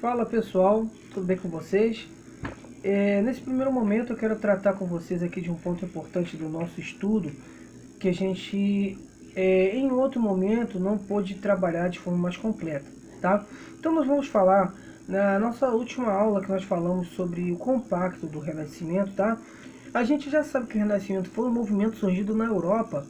Fala pessoal, tudo bem com vocês? Nesse primeiro momento eu quero tratar com vocês aqui de um ponto importante do nosso estudo que a gente em outro momento não pôde trabalhar de forma mais completa, tá? Então nós vamos falar na nossa última aula que nós falamos sobre o compacto do Renascimento, tá? A gente já sabe que o Renascimento foi um movimento surgido na Europa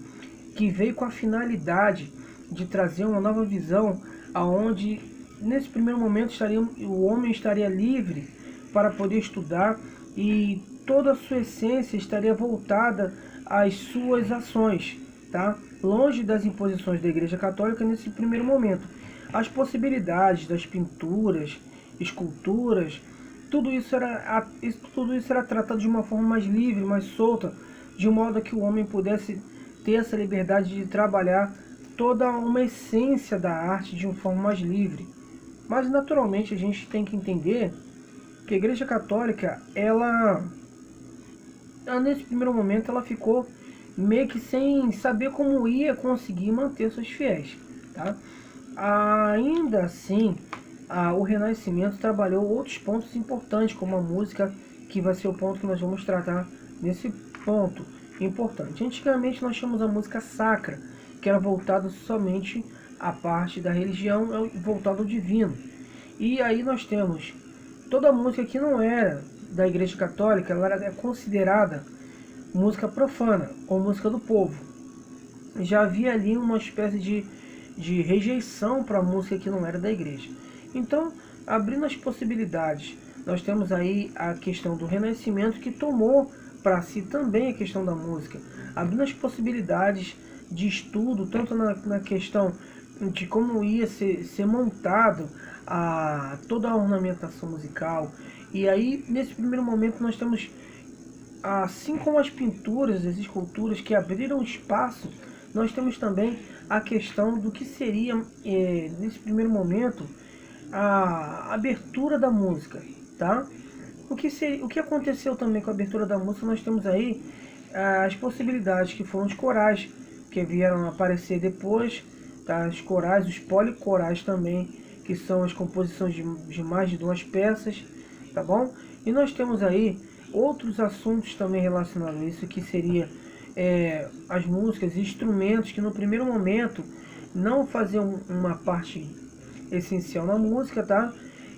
que veio com a finalidade de trazer uma nova visão aonde nesse primeiro momento o homem estaria livre para poder estudar e toda a sua essência estaria voltada às suas ações, tá? Longe das imposições da Igreja Católica nesse primeiro momento. As possibilidades das pinturas, esculturas, tudo isso era tratado de uma forma mais livre, mais solta, de modo que o homem pudesse ter essa liberdade de trabalhar toda uma essência da arte de uma forma mais livre. Mas naturalmente a gente tem que entender que a Igreja Católica, ela nesse primeiro momento ela ficou meio que sem saber como ia conseguir manter seus fiéis, tá? Ainda assim, o Renascimento trabalhou outros pontos importantes, como a música, que vai ser o ponto que nós vamos tratar nesse ponto importante. Antigamente nós tínhamos a música sacra, que era voltada somente à parte da religião, voltada ao divino. E aí nós temos toda a música que não era da Igreja Católica, ela era considerada música profana, ou música do povo. Já havia ali uma espécie de rejeição para a música que não era da igreja. Então, abrindo as possibilidades, nós temos aí a questão do Renascimento, que tomou para si também a questão da música, abrindo as possibilidades de estudo, tanto na questão de como ia ser montado toda a ornamentação musical. E aí, nesse primeiro momento, nós temos, assim como as pinturas, as esculturas que abriram espaço, nós temos também a questão do que seria, nesse primeiro momento, a abertura da música, tá? O que aconteceu também com a abertura da música, nós temos aí as possibilidades que foram os corais, que vieram aparecer depois, tá? Os corais, os policorais também, que são as composições de mais de duas peças, tá bom? E nós temos aí outros assuntos também relacionados a isso, que seria as músicas e instrumentos que no primeiro momento não faziam uma parte essencial na música, tá?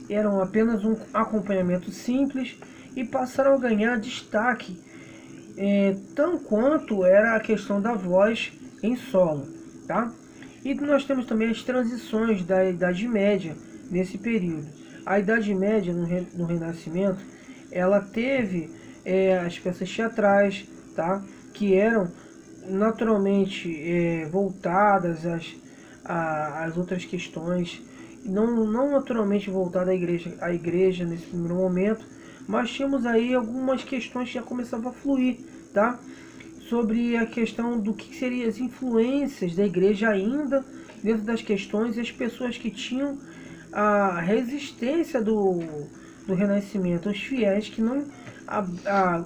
Eram apenas um acompanhamento simples e passaram a ganhar destaque, tão quanto era a questão da voz em solo, tá? E nós temos também as transições da Idade Média nesse período. A Idade Média no Renascimento, ela teve as peças teatrais, tá? Que eram naturalmente voltadas às outras questões, não naturalmente voltada à igreja nesse primeiro momento, mas tínhamos aí algumas questões que já começavam a fluir, tá? Sobre a questão do que seriam as influências da igreja ainda dentro das questões, e as pessoas que tinham a resistência do Renascimento, os fiéis que não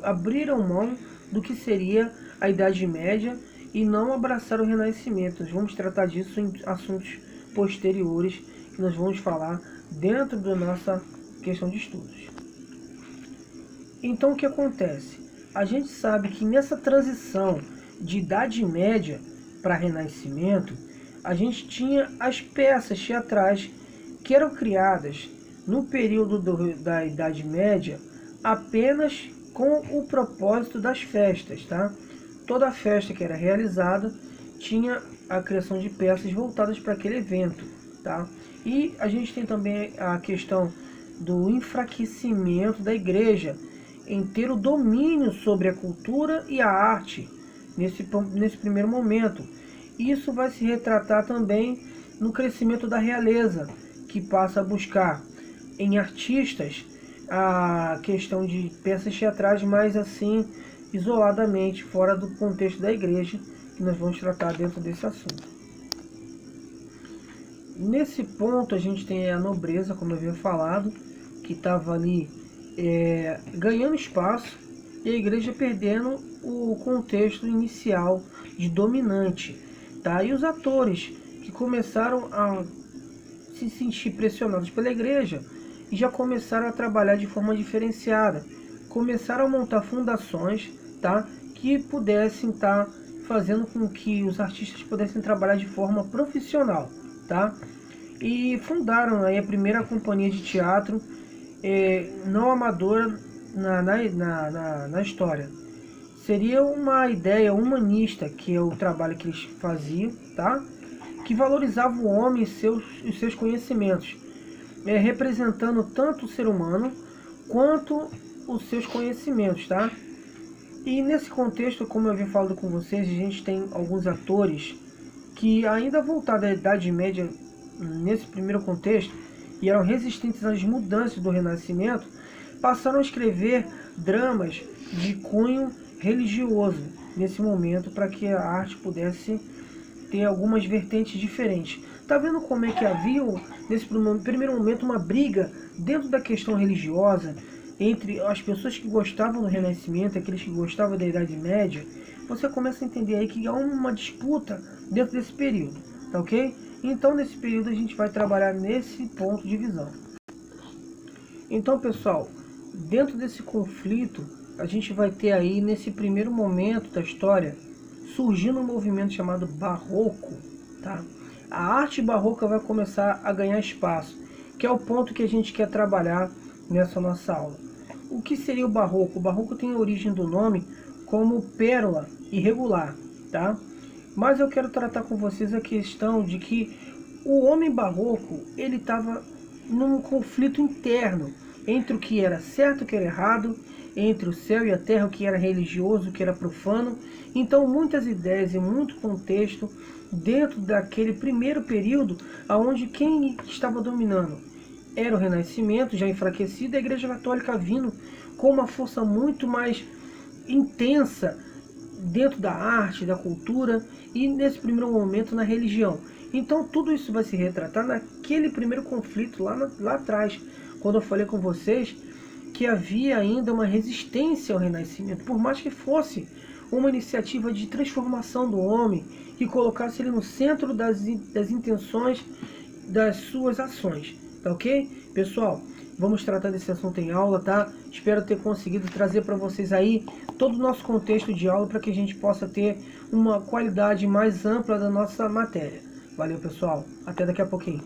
abriram mão do que seria a Idade Média e não abraçaram o Renascimento. Nós vamos tratar disso em assuntos posteriores, que nós vamos falar dentro da nossa questão de estudos. Então o que acontece? A gente sabe que nessa transição de Idade Média para Renascimento, a gente tinha as peças teatrais que eram criadas no período da Idade Média apenas com o propósito das festas, tá? Toda festa que era realizada tinha a criação de peças voltadas para aquele evento, tá? E a gente tem também a questão do enfraquecimento da igreja em ter o domínio sobre a cultura e a arte nesse primeiro momento. Isso vai se retratar também no crescimento da realeza, que passa a buscar em artistas a questão de peças teatrais, mas assim, isoladamente, fora do contexto da igreja, que nós vamos tratar dentro desse assunto. Nesse ponto a gente tem a nobreza, como eu havia falado, que estava ali ganhando espaço, e a igreja perdendo o contexto inicial de dominante, tá? E os atores que começaram a se sentir pressionados pela igreja e já começaram a trabalhar de forma diferenciada. Começaram a montar fundações, tá? Que pudessem estar fazendo com que os artistas pudessem trabalhar de forma profissional, tá? E fundaram aí a primeira companhia de teatro não amadora na história. Seria uma ideia humanista, que é o trabalho que eles faziam, tá? Que valorizava o homem e seus conhecimentos, representando tanto o ser humano quanto os seus conhecimentos, tá? E nesse contexto, como eu havia falado com vocês, a gente tem alguns atores que ainda voltados à Idade Média, nesse primeiro contexto, e eram resistentes às mudanças do Renascimento, passaram a escrever dramas de cunho religioso nesse momento, para que a arte pudesse ter algumas vertentes diferentes. Tá vendo como é que havia, nesse primeiro momento, uma briga dentro da questão religiosa entre as pessoas que gostavam do Renascimento e aqueles que gostavam da Idade Média? Você começa a entender aí que há uma disputa dentro desse período, tá ok? Então, nesse período, a gente vai trabalhar nesse ponto de visão. Então, pessoal, dentro desse conflito, a gente vai ter aí, nesse primeiro momento da história, surgindo um movimento chamado Barroco, tá? A arte barroca vai começar a ganhar espaço, que é o ponto que a gente quer trabalhar nessa nossa aula. O que seria o Barroco? O Barroco tem a origem do nome como pérola irregular, tá? Mas eu quero tratar com vocês a questão de que o homem barroco, ele estava num conflito interno entre o que era certo e o que era errado, entre o céu e a terra, o que era religioso, o que era profano. Então, muitas ideias e muito contexto dentro daquele primeiro período, onde quem estava dominando era o Renascimento, já enfraquecido, e a Igreja Católica vindo com uma força muito mais intensa dentro da arte, da cultura e, nesse primeiro momento, na religião. Então, tudo isso vai se retratar naquele primeiro conflito lá atrás, quando eu falei com vocês que havia ainda uma resistência ao Renascimento, por mais que fosse uma iniciativa de transformação do homem, que colocasse ele no centro das intenções das suas ações, tá ok? Pessoal, vamos tratar desse assunto em aula, tá? Espero ter conseguido trazer para vocês aí todo o nosso contexto de aula, para que a gente possa ter uma qualidade mais ampla da nossa matéria. Valeu, pessoal. Até daqui a pouquinho.